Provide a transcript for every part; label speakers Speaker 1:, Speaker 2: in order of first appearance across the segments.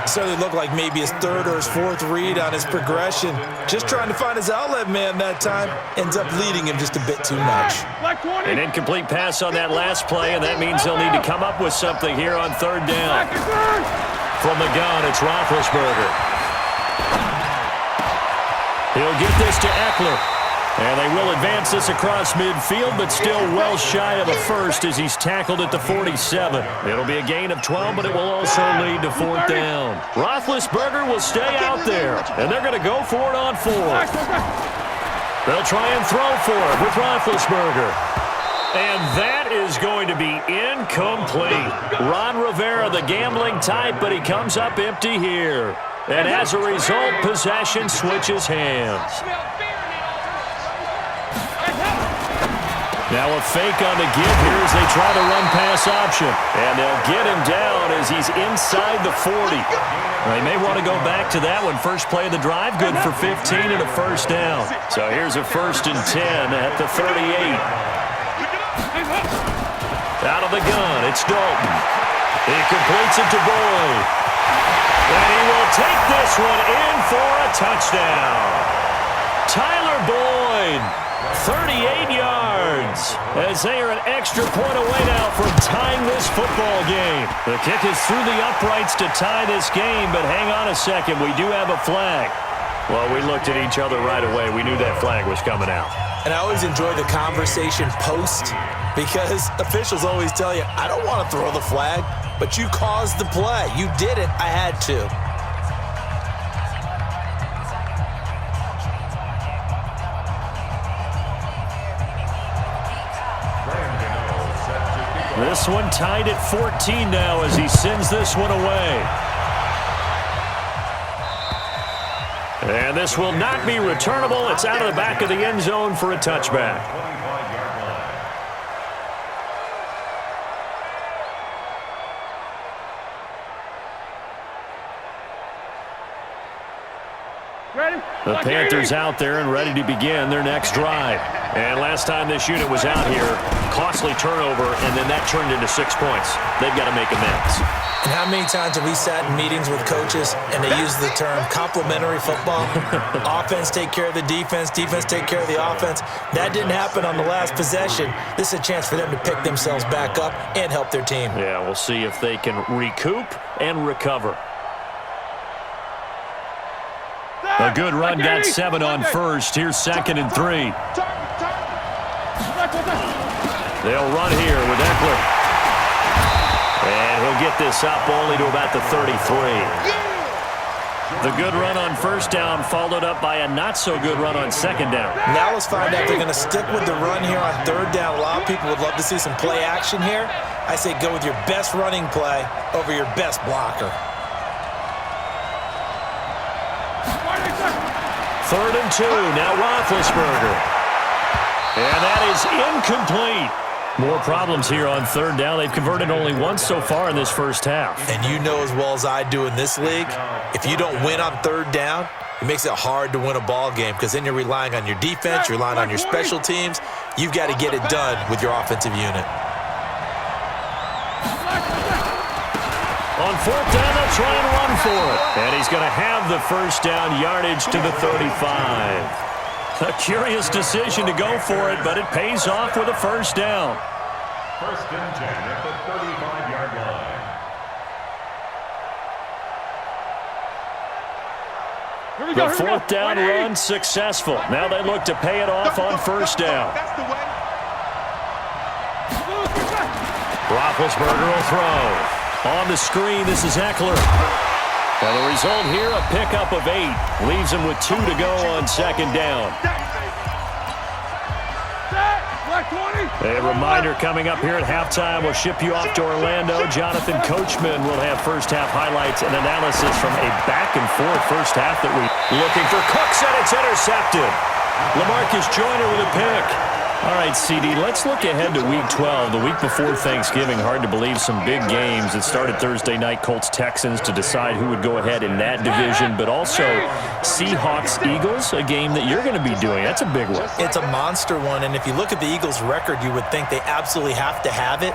Speaker 1: Certainly looked like maybe his third or his fourth read on his progression. Just trying to find his outlet man that time. Ends up leading him just a bit too much.
Speaker 2: An incomplete pass on that last play, and that means they'll need to come up with something here on third down. From the gun, it's Roethlisberger. He'll get this to Eckler. And they will advance this across midfield, but still well shy of a first as he's tackled at the 47. It'll be a gain of 12, but it will also lead to fourth down. Roethlisberger will stay out there, and they're going to go for it on fourth. They'll try and throw for it with Roethlisberger. And that is going to be incomplete. Ron Rivera, the gambling type, but he comes up empty here. And as a result, possession switches hands. Now a fake on the give here as they try to run pass option. And they'll get him down as he's inside the 40. They may want to go back to that one. First play of the drive, good for 15 and a first down. So here's a 1st and 10 at the 38. Out of the gun, it's Dalton. He completes it to Boyd. And he will take this one in for a touchdown. Tyler Boyd, 38 yards, as they are an extra point away now from tying this football game. The kick is through the uprights to tie this game, but hang on a second, we do have a flag. Well, we looked at each other right away. We knew that flag was coming out.
Speaker 1: And I always enjoy the conversation post because officials always tell you, I don't want to throw the flag, but you caused the play. You did it. I had to.
Speaker 2: This one tied at 14 now as he sends this one away. And this will not be returnable. It's out of the back of the end zone for a touchback. The Panthers out there and ready to begin their next drive. And last time this unit was out here, costly turnover, and then that turned into 6 points. They've got to make amends.
Speaker 1: And how many times have we sat in meetings with coaches and they use the term complementary football? Offense take care of the defense, defense take care of the offense. That didn't happen on the last possession. This is a chance for them to pick themselves back up and help their team.
Speaker 2: Yeah, we'll see if they can recoup and recover. A good run, got 7 on first. Here's 2nd and 3. They'll run here with Eckler. And he'll get this up only to about the 33. The good run on first down followed up by a not-so-good run on 2nd down.
Speaker 1: Now let's find out if they're going to stick with the run here on 3rd down. A lot of people would love to see some play action here. I say go with your best running play over your best blocker.
Speaker 2: 3rd and 2, now Roethlisberger. And that is incomplete. More problems here on 3rd down. They've converted only once so far in this first half.
Speaker 1: And you know as well as I do in this league, if you don't win on 3rd down, it makes it hard to win a ball game because then you're relying on your defense, you're relying on your special teams. You've got to get it done with your offensive unit.
Speaker 2: On 4th down, they'll try and run for it. And he's going to have the first down yardage to the 35. A curious decision to go for it, but it pays off with a first down.
Speaker 3: 1st and 10 at the 35-yard line.
Speaker 2: The 4th down run successful. Now they look to pay it off on 1st down. Roethlisberger will throw. On the screen, this is Eckler. And the result here, a pickup of 8. Leaves him with 2 to go on 2nd down. A reminder coming up here at halftime. We'll ship you off to Orlando. Jonathan Coachman will have first half highlights and analysis from a back-and-forth first half that we looking for Cooks, and it's intercepted. LaMarcus Joyner with a pick. All right, CD, let's look ahead to Week 12. The week before Thanksgiving, hard to believe some big games. It started Thursday night, Colts-Texans, to decide who would go ahead in that division, but also Seahawks-Eagles, a game that you're going to be doing. That's a big one.
Speaker 1: It's a monster one, and if you look at the Eagles' record, you would think they absolutely have to have it.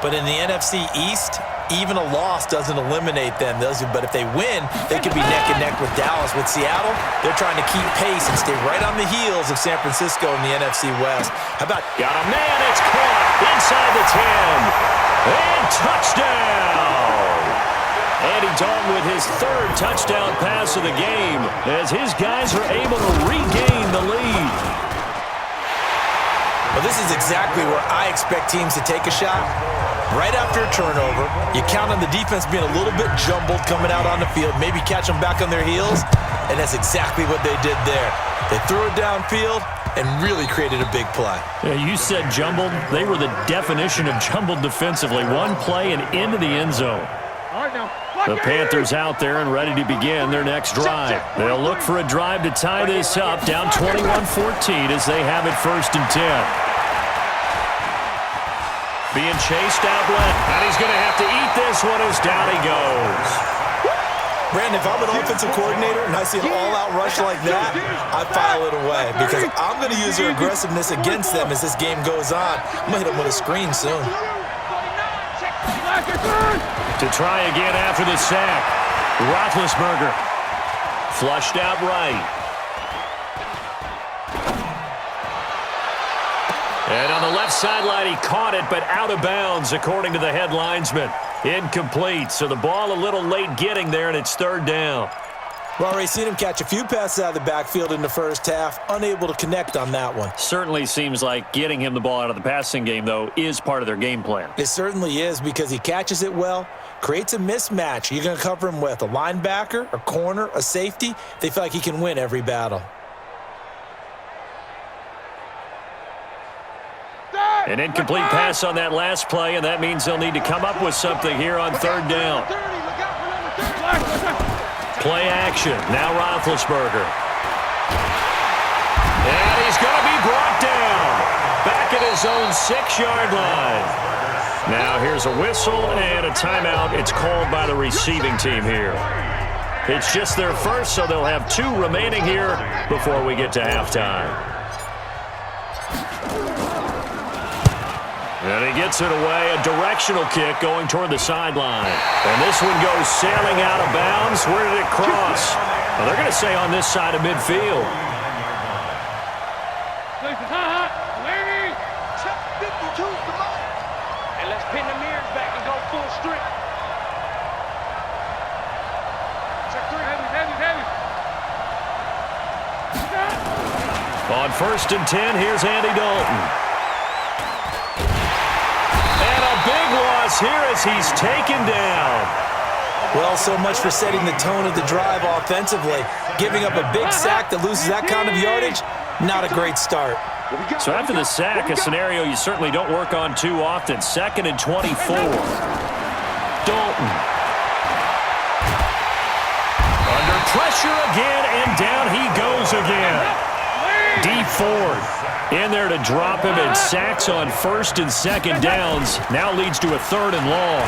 Speaker 1: But in the NFC East, Even a loss doesn't eliminate them. But if they win, they could be neck and neck with Dallas. With Seattle, they're trying to keep pace and stay right on the heels of San Francisco in the NFC West. How about...
Speaker 2: Got a man, it's caught inside the 10. And touchdown! Andy Dalton with his third touchdown pass of the game as his guys are able to regain the lead.
Speaker 1: Well, this is exactly where I expect teams to take a shot. Right after a turnover, you count on the defense being a little bit jumbled coming out on the field, maybe catch them back on their heels, and that's exactly what they did there. They threw it downfield and really created a big play.
Speaker 2: Yeah, you said jumbled. They were the definition of jumbled defensively. One play and into the end zone. The Panthers out there and ready to begin their next drive. They'll look for a drive to tie this up, down 21-14 as they have it 1st and 10. Being chased out left, and he's going to have to eat this one as down he goes.
Speaker 1: Brandon, if I'm an offensive coordinator and I see an all-out rush like that, I file it away because I'm going to use their aggressiveness against them as this game goes on. I'm going to hit them with a screen soon.
Speaker 2: To try again after the sack, Roethlisberger flushed out right. And on the left sideline, he caught it, but out of bounds, according to the head linesman. Incomplete, so the ball a little late getting there, and it's 3rd down.
Speaker 1: We've already seen him catch a few passes out of the backfield in the first half, unable to connect on that one.
Speaker 2: Certainly seems like getting him the ball out of the passing game, though, is part of their game plan.
Speaker 1: It certainly is because he catches it well, creates a mismatch. You're going to cover him with a linebacker, a corner, a safety. They feel like he can win every battle.
Speaker 2: An incomplete pass on that last play, and that means they'll need to come up with something here on 3rd down. Play action. Now Roethlisberger. And he's going to be brought down. Back at his own 6-yard line. Now here's a whistle and a timeout. It's called by the receiving team here. It's just their first, so they'll have 2 remaining here before we get to halftime. And he gets it away, a directional kick going toward the sideline. And this one goes sailing out of bounds. Where did it cross? Well, they're going to say on this side of midfield.
Speaker 4: And let's pin the mirrors back and go full strip.
Speaker 2: On 1st and 10, here's Andy Dalton. Big loss here as he's taken down.
Speaker 1: Well, so much for setting the tone of the drive offensively. Giving up a big sack that loses that kind of yardage, not a great start.
Speaker 2: So after the sack, a scenario you certainly don't work on too often. 2nd and 24. Dalton. Under pressure again, and down he goes again. Deep forward. In there to drop him, and sacks on 1st and 2nd downs. Now leads to a 3rd and long.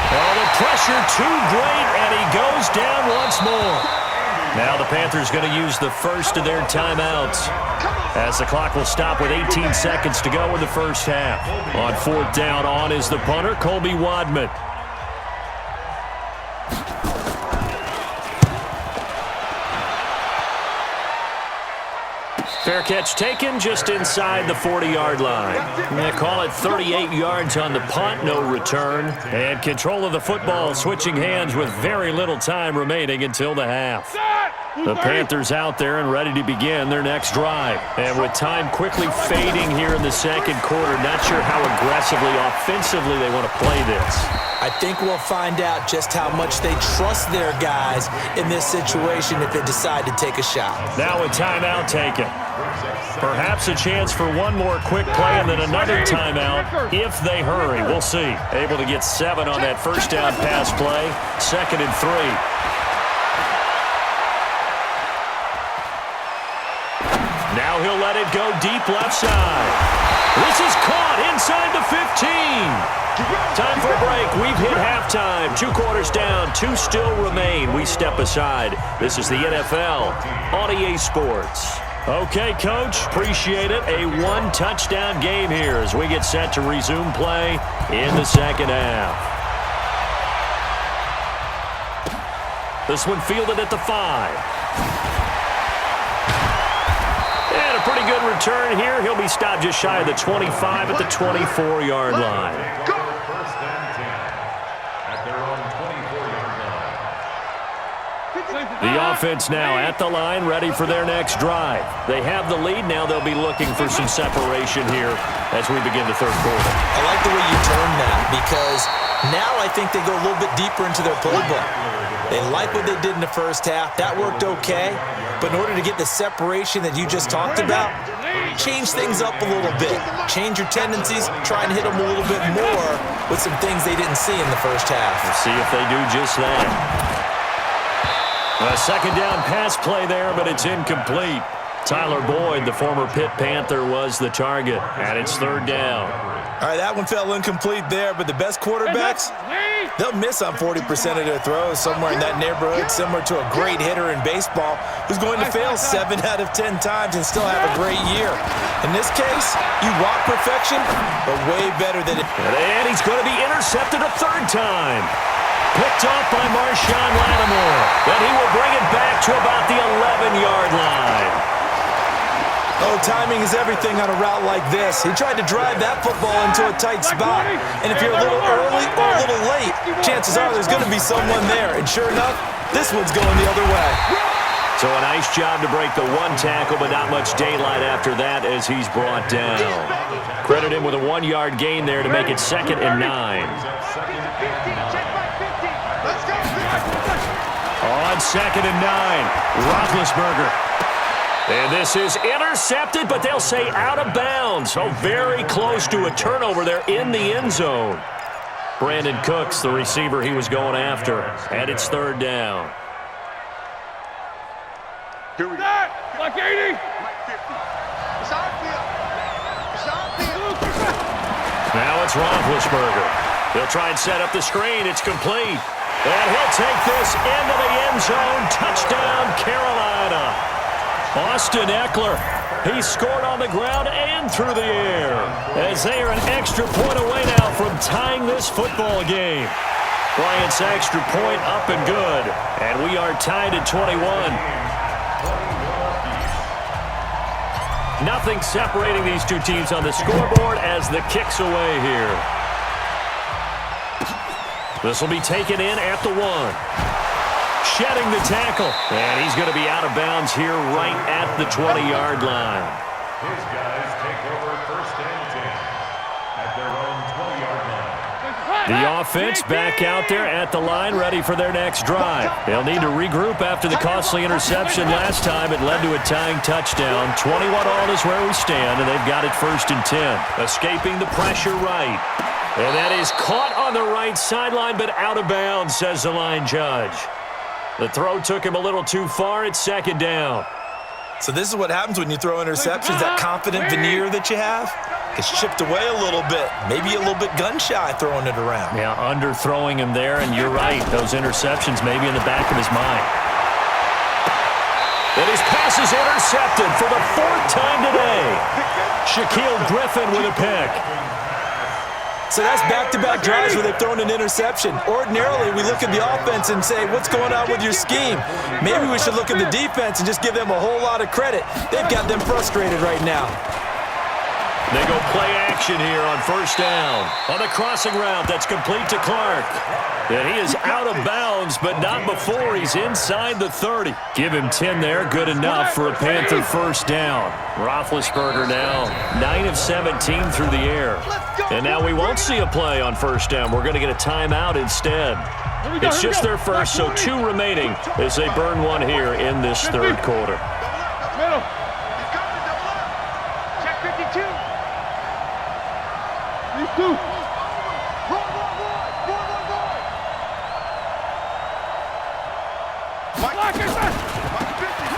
Speaker 2: Oh, the pressure too great, and he goes down once more. Now the Panthers going to use the first of their timeouts as the clock will stop with 18 seconds to go in the first half. On 4th down, on is the punter, Colby Wadman. Fair catch taken just inside the 40-yard line. They call it 38 yards on the punt, no return. And control of the football switching hands with very little time remaining until the half. The Panthers out there and ready to begin their next drive. And with time quickly fading here in the 2nd quarter, not sure how aggressively, offensively they want to play this.
Speaker 1: I think we'll find out just how much they trust their guys in this situation if they decide to take a shot.
Speaker 2: Now a timeout taken. Perhaps a chance for one more quick play and then another timeout if they hurry. We'll see. Able to get 7 on that 1st down pass play. 2nd and 3. Now he'll let it go deep left side. This is caught inside the 15. Time for a break. We've hit halftime. 2 quarters down. 2 still remain. We step aside. This is the NFL on EA Sports. Okay, Coach, appreciate it. A one-touchdown game here as we get set to resume play in the second half. This one fielded at the 5. And a pretty good return here. He'll be stopped just shy of the 25 at the 24-yard line.
Speaker 3: First and 10 at their own 24-yard line.
Speaker 2: The offense now at the line, ready for their next drive. They have the lead. Now they'll be looking for some separation here as we begin the third quarter.
Speaker 1: I like the way you termed that because now I think they go a little bit deeper into their playbook. They like what they did in the first half. That worked okay. But in order to get the separation that you just talked about, change things up a little bit. Change your tendencies. Try and hit them a little bit more with some things they didn't see in the first half.
Speaker 2: We'll see if they do just that. A second down pass play there, but it's incomplete. Tyler Boyd, the former Pitt Panther, was the target, and it's third down.
Speaker 1: All right, that one fell incomplete there, but the best quarterbacks, they'll miss on 40% of their throws somewhere in that neighborhood, similar to a great hitter in baseball who's going to fail 7 out of 10 times and still have a great year. In this case, you want perfection, but way better than it.
Speaker 2: And he's going to be intercepted a third time. Picked off by Marshawn Lattimore. Then he will bring it back to about the 11-yard line.
Speaker 1: Oh, timing is everything on a route like this. He tried to drive that football into a tight spot. And if you're a little early or a little late, chances are there's going to be someone there. And sure enough, this one's going the other way.
Speaker 2: So a nice job to break the one tackle, but not much daylight after that as he's brought down. Credit him with a 1-yard gain there to make it 2nd and 9. On 2nd and 9, Roethlisberger. And this is intercepted, but they'll say out of bounds. So very close to a turnover there in the end zone. Brandon Cooks, the receiver he was going after. And it's third down.
Speaker 4: Here we go. Like 80.
Speaker 2: Now it's Roethlisberger. He'll try and set up the screen. It's complete. And he'll take this into the end zone. Touchdown, Carolina. Austin Eckler, he scored on the ground and through the air as they are an extra point away now from tying this football game. Bryant's extra point up and good, and we are tied at 21. Nothing separating these two teams on the scoreboard as the kick's away here. This will be taken in at the 1. Shedding the tackle. And he's going to be out of bounds here right at the 20-yard line.
Speaker 3: His guys take over first and 10 at their own 20-yard line.
Speaker 2: The offense back out there at the line, ready for their next drive. They'll need to regroup after the costly interception last time. It led to a tying touchdown. 21 all is where we stand, and they've got it 1st and 10. Escaping the pressure right. And that is caught on the right sideline, but out of bounds, says the line judge. The throw took him a little too far. It's 2nd down.
Speaker 1: So this is what happens when you throw interceptions. That confident veneer that you have gets chipped away a little bit. Maybe a little bit gun-shy throwing it around.
Speaker 2: Yeah, underthrowing him there, and you're right. Those interceptions may be in the back of his mind. And his pass is intercepted for the 4th time today. Shaquille Griffin with a pick.
Speaker 1: So that's back-to-back drives where they've thrown an interception. Ordinarily, we look at the offense and say, what's going on with your scheme? Maybe we should look at the defense and just give them a whole lot of credit. They've got them frustrated right now.
Speaker 2: They go play action here on 1st down. On the crossing route, that's complete to Clark. And he is out of bounds, but not before he's inside the 30. Give him 10 there, good enough for a Panther 1st down. Roethlisberger now 9 of 17 through the air. And now we won't see a play on 1st down. We're going to get a timeout instead. It's just their first, so 2 remaining as they burn one here in this third quarter.
Speaker 4: Middle. Check 52. These 2.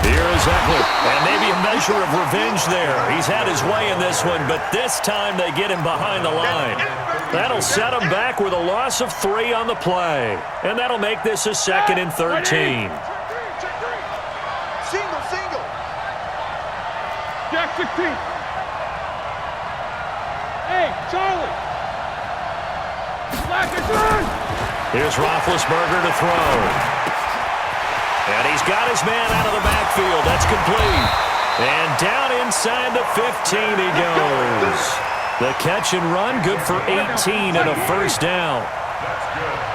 Speaker 2: Here is Eckler, and maybe a measure of revenge there. He's had his way in this one, but this time they get him behind the line. That'll set him back with a loss of 3 on the play, and that'll make this a 2nd and 13.
Speaker 4: 16. Hey, Charlie. Black is run.
Speaker 2: Here's Roethlisberger to throw. And he's got his man out of the backfield. That's complete. And down inside the 15 he goes. The catch and run, good for 18 and a first down.
Speaker 3: That's good.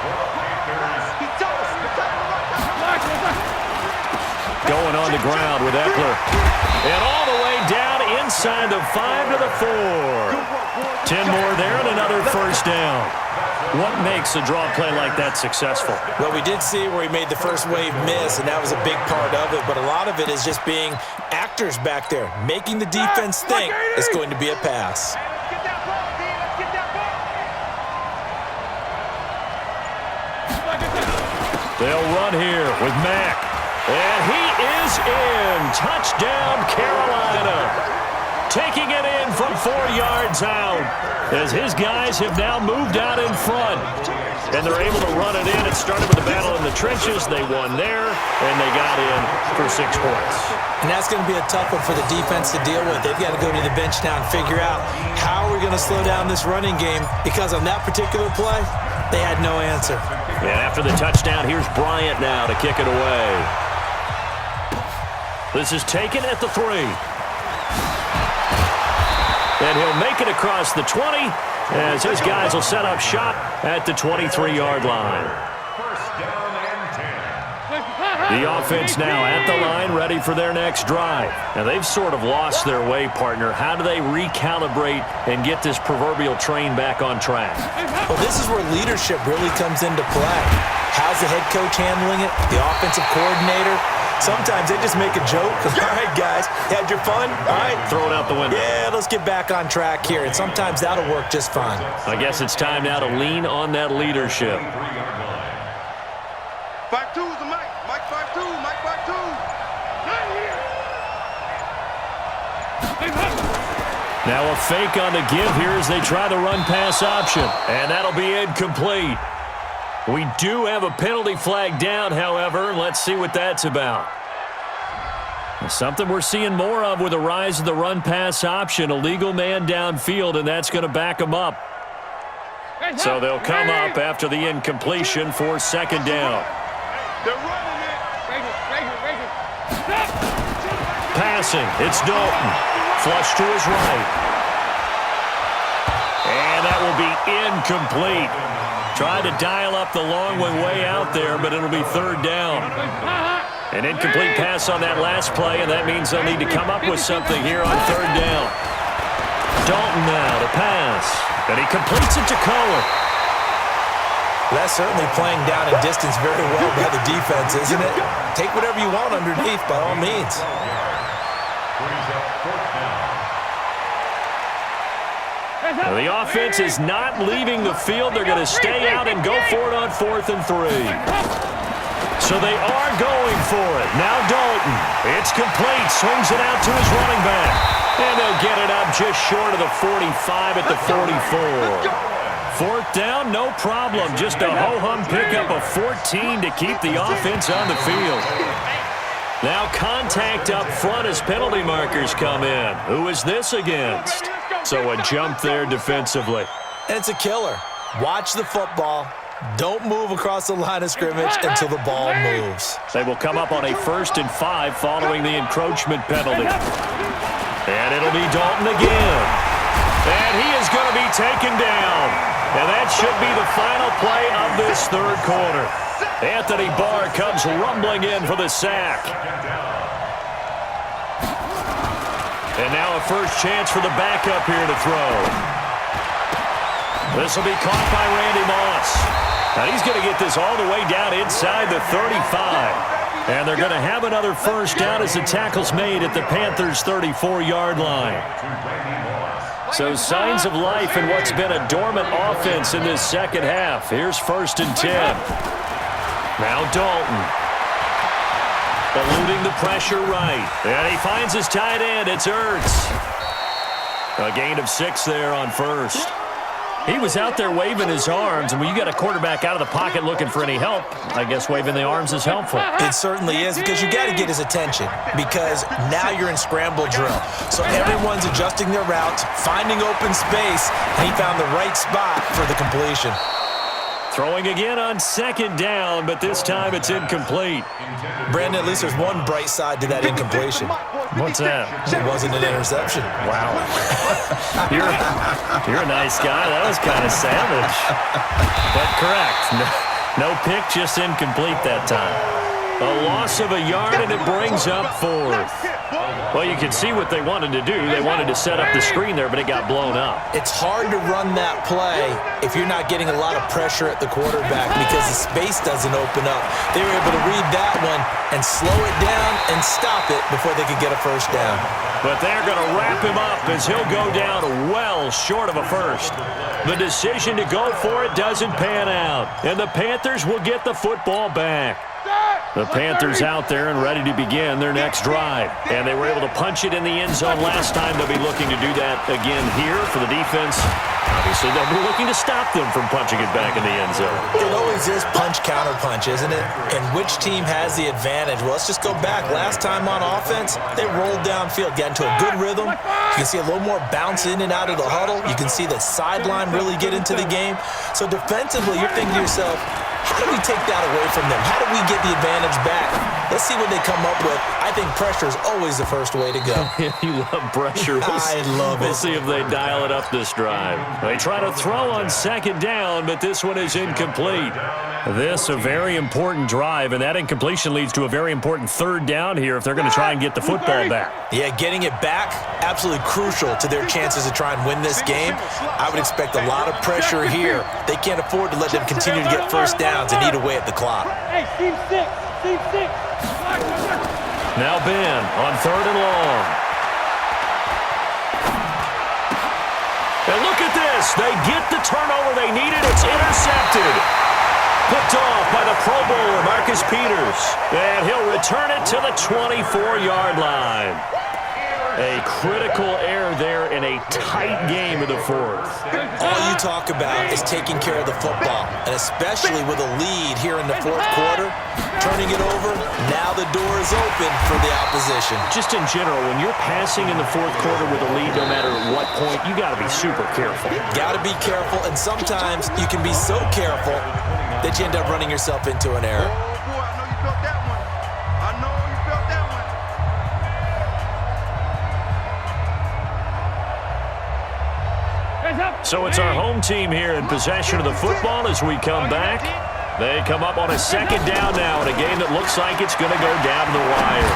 Speaker 2: Going on the ground with Eckler. And all the way down inside the 5 to the 4. 10 more there and another first down. What makes a draw play like that successful?
Speaker 1: Well, we did see where he made the first wave miss, and that was a big part of it. But a lot of it is just being actors back there, making the defense think it's going to be a pass.
Speaker 2: They'll run here with Mack. And he is in. Touchdown, Carolina. Taking it in from 4 yards out as his guys have now moved out in front. And they're able to run it in. It started with a battle in the trenches. They won there, and they got in for 6 points.
Speaker 1: And that's going to be a tough one for the defense to deal with. They've got to go to the bench now and figure out how we're going to slow down this running game, because on that particular play, they had no answer.
Speaker 2: And after the touchdown, here's Bryant now to kick it away. This is taken at the 3. And he'll make it across the 20 as his guys will set up shop at the 23-yard line.
Speaker 3: First down and 10.
Speaker 2: The offense now at the line, ready for their next drive. Now, they've sort of lost their way, partner. How do they recalibrate and get this proverbial train back on track?
Speaker 1: Well, this is where leadership really comes into play. How's the head coach handling it? The offensive coordinator? Sometimes they just make a joke. All right, guys, had your fun? All right.
Speaker 2: Throw it out the window.
Speaker 1: Yeah, let's get back on track here. And sometimes that'll work just fine.
Speaker 2: I guess it's time now to lean on that leadership.
Speaker 4: 5-2's the Mike. Mike 5-2. Mike 5-2. Not here.
Speaker 2: Now a fake on the give here as they try the run-pass option. And that'll be incomplete. We do have a penalty flag down, however. Let's see what that's about. Something we're seeing more of with the rise of the run-pass option. A legal man downfield, and that's going to back them up. So they'll come up after the incompletion for second down.
Speaker 4: They're running it.
Speaker 2: Passing, it's Dalton. Flush to his right. And that will be incomplete. Tried to dial up the long one way out there, but it'll be third down. An incomplete pass on that last play, and that means they'll need to come up with something here on third down. Dalton now to pass, and he completes it to Cohen.
Speaker 1: That's certainly playing down in distance very well by the defense, isn't it? Take whatever you want underneath, by all means.
Speaker 2: Now the offense is not leaving the field. They're going to stay out and go for it on 4th and 3. So they are going for it. Now Dalton. It's complete. Swings it out to his running back. And they'll get it up just short of the 45 at the 44. 4th down, no problem. Just a ho-hum pickup of 14 to keep the offense on the field. Now contact up front as penalty markers come in. Who is this against? So a jump there defensively.
Speaker 1: And it's a killer. Watch the football. Don't move across the line of scrimmage until the ball moves.
Speaker 2: They will come up on a 1st and 5 following the encroachment penalty. And it'll be Dalton again. And he is going to be taken down. And that should be the final play of this third quarter. Anthony Barr comes rumbling in for the sack. And now a first chance for the backup here to throw. This will be caught by Randy Moss. Now he's going to get this all the way down inside the 35. And they're going to have another first down as the tackle's made at the Panthers' 34-yard line. So signs of life in what's been a dormant offense in this second half. Here's 1st and 10. Now Dalton. Eluding the pressure right. And he finds his tight end. It's Ertz. A gain of 6 there on 1st. He was out there waving his arms, and when you got a quarterback out of the pocket looking for any help, I guess waving the arms is helpful.
Speaker 1: It certainly is, because you got to get his attention, because now you're in scramble drill. So everyone's adjusting their routes, finding open space, and he found the right spot for the completion.
Speaker 2: Throwing again on second down, but this time it's incomplete.
Speaker 1: Brandon, at least there's one bright side to that incompletion.
Speaker 2: What's that?
Speaker 1: It wasn't an interception.
Speaker 2: Wow. You're a nice guy. That was kind of savage. But correct. No pick, just incomplete that time. A loss of a yard, and it brings up fourth. Well, you can see what they wanted to do. They wanted to set up the screen there, but it got blown up.
Speaker 1: It's hard to run that play if you're not getting a lot of pressure at the quarterback because the space doesn't open up. They were able to read that one and slow it down and stop it before they could get a first down.
Speaker 2: But they're going to wrap him up as he'll go down well short of a first. The decision to go for it doesn't pan out, and the Panthers will get the football back. The Panthers out there and ready to begin their next drive. And they were able to punch it in the end zone last time. They'll be looking to do that again here for the defense. Obviously, they'll be looking to stop them from punching it back in the end zone.
Speaker 1: It always is punch-counter-punch, isn't it? And which team has the advantage? Well, let's just go back. Last time on offense, they rolled downfield, got into a good rhythm. You can see a little more bounce in and out of the huddle. You can see the sideline really get into the game. So defensively, you're thinking to yourself, how do we take that away from them? How do we get the advantage back? Let's see what they come up with. I think pressure is always the first way to go.
Speaker 2: You love pressure.
Speaker 1: I love it.
Speaker 2: We'll see if they dial it up this drive. They try to throw on second down, but this one is incomplete. This a very important drive, and that incompletion leads to a very important third down here if they're going to try and get the football back.
Speaker 1: Yeah, getting it back, absolutely crucial to their chances to try and win this game. I would expect a lot of pressure here. They can't afford to let them continue to get first downs and eat away at the clock.
Speaker 5: Hey, team six, team six.
Speaker 2: Now Ben on third and long. And look at this. They get the turnover they needed. It's intercepted. Picked off by the Pro Bowler, Marcus Peters. And he'll return it to the 24-yard line. A critical error there in a tight game of the fourth.
Speaker 1: All you talk about is taking care of the football, and especially with a lead here in the fourth quarter, turning it over, now the door is open for the opposition.
Speaker 2: Just in general, when you're passing in the fourth quarter with a lead, no matter at what point, you got to be super careful.
Speaker 1: Got to be careful, and sometimes you can be so careful that you end up running yourself into an error.
Speaker 4: Oh, boy, I know you felt that one. I know you felt that one.
Speaker 2: So it's our home team here in possession of the football as we come back. They come up on a second down now in a game that looks like it's going to go down to the wire.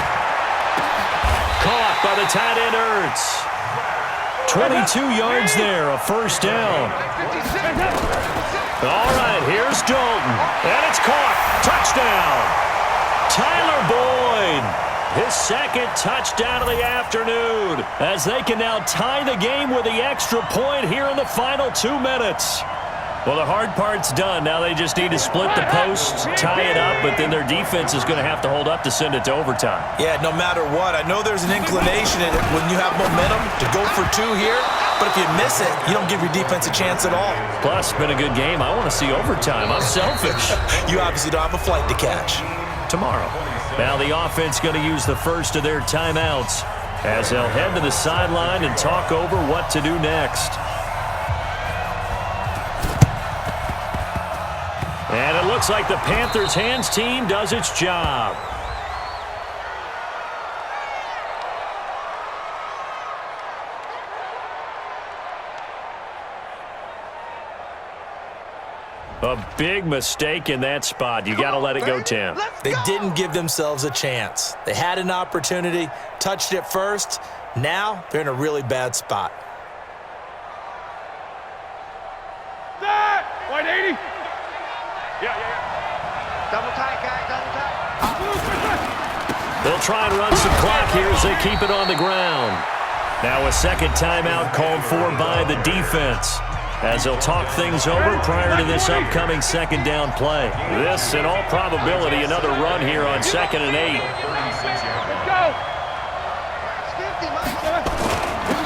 Speaker 2: Caught by the tight end Ertz. 22 yards there, a first down. All right, here's Dalton, and it's caught. Touchdown. Tyler Boyd. His second touchdown of the afternoon as they can now tie the game with the extra point here in the final 2 minutes. Well, the hard part's done. Now they just need to split the posts, tie it up, but then their defense is going to have to hold up to send it to overtime.
Speaker 1: Yeah, no matter what. I know there's an inclination in it when you have momentum to go for two here, but if you miss it, you don't give your defense a chance at all.
Speaker 2: Plus, it's been a good game. I want to see overtime. I'm selfish.
Speaker 1: You obviously don't have a flight to catch.
Speaker 2: Tomorrow. Now the offense going to use the first of their timeouts as they'll head to the sideline and talk over what to do next. And it looks like the Panthers hands team does its job. A big mistake in that spot. You got to let it go, Tim.
Speaker 1: They didn't give themselves a chance. They had an opportunity, touched it first. Now they're in a really bad spot.
Speaker 5: White 80.
Speaker 4: Yeah. Double tight, guys, double tight.
Speaker 2: They'll try and run some clock here as they keep it on the ground. Now a second timeout called for by the defense as they'll talk things over prior to this upcoming second down play. This, in all probability, another run here on 2nd and 8.
Speaker 5: Let's go.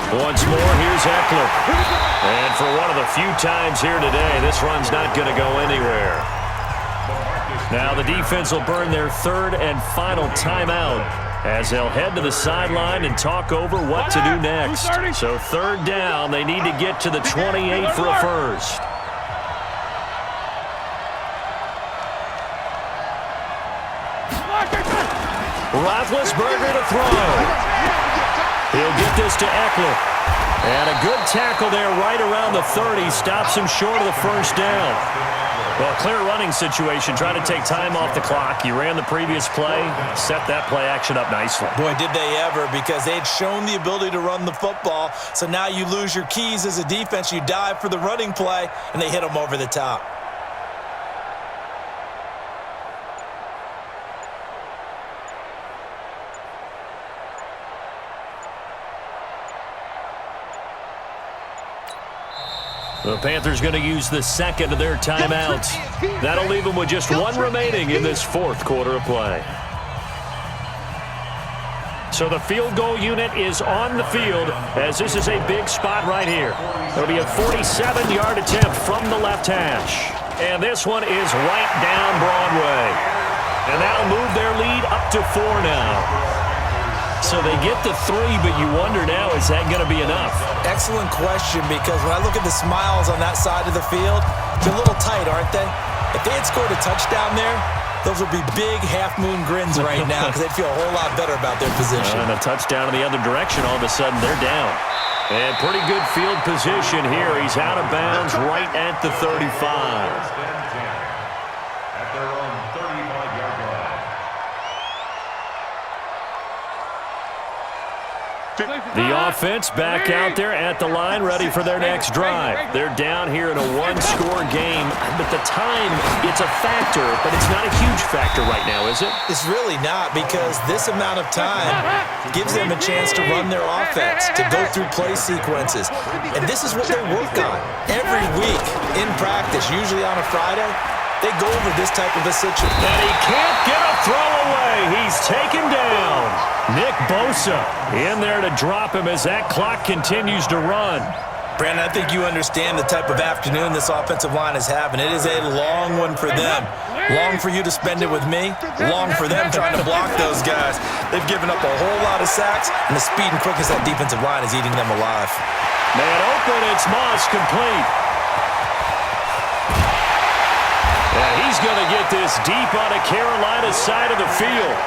Speaker 2: Once more, here's Eckler. And for one of the few times here today, this run's not going to go anywhere. Now the defense will burn their third and final timeout as they'll head to the sideline and talk over what to do next. So third down, they need to get to the 28 for a first. Roethlisberger to throw. He'll get this to Eckler. And a good tackle there right around the 30. Stops him short of the first down. Well, clear running situation. Trying to take time off the clock. You ran the previous play. Set that play action up nicely.
Speaker 1: Boy, did they ever, because they'd shown the ability to run the football. So now you lose your keys as a defense. You dive for the running play, and they hit them over the top.
Speaker 2: The Panthers going to use the second of their timeouts. That'll leave them with just one remaining in this fourth quarter of play. So the field goal unit is on the field as this is a big spot right here. It'll be a 47-yard attempt from the left hash. And this one is right down Broadway. And that'll move their lead up to 4 now. So they get the 3, but you wonder now, is that going to be enough?
Speaker 1: Excellent question, because when I look at the smiles on that side of the field, they're a little tight, aren't they? If they had scored a touchdown there, those would be big half-moon grins right now because they'd feel a whole lot better about their position.
Speaker 2: And a touchdown in the other direction, all of a sudden they're down. And pretty good field position here. He's out of bounds right at the 35.
Speaker 3: At their own 35-yard line.
Speaker 2: The offense back out there at the line, ready for their next drive. They're down here in a one-score game, but the time, it's a factor, but it's not a huge factor right now, is it?
Speaker 1: It's really not, because this amount of time gives them a chance to run their offense, to go through play sequences. And this is what they work on every week in practice, usually on a Friday. They go over this type of a situation.
Speaker 2: And he can't get a throw away. He's taken down. Nick Bosa in there to drop him as that clock continues to run.
Speaker 1: Brandon, I think you understand the type of afternoon this offensive line is having. It is a long one for them. Long for you to spend it with me. Long for them trying to block those guys. They've given up a whole lot of sacks, and the speed and quickness of that defensive line is eating them alive.
Speaker 2: Man open, it's Moss complete. And he's going to get this deep on the Carolina side of the field.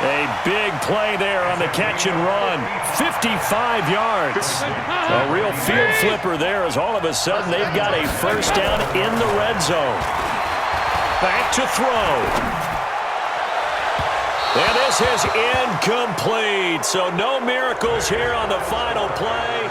Speaker 2: A big play there on the catch and run. 55 yards. A real field flipper there as all of a sudden they've got a first down in the red zone. Back to throw. And this is incomplete. So no miracles here on the final play.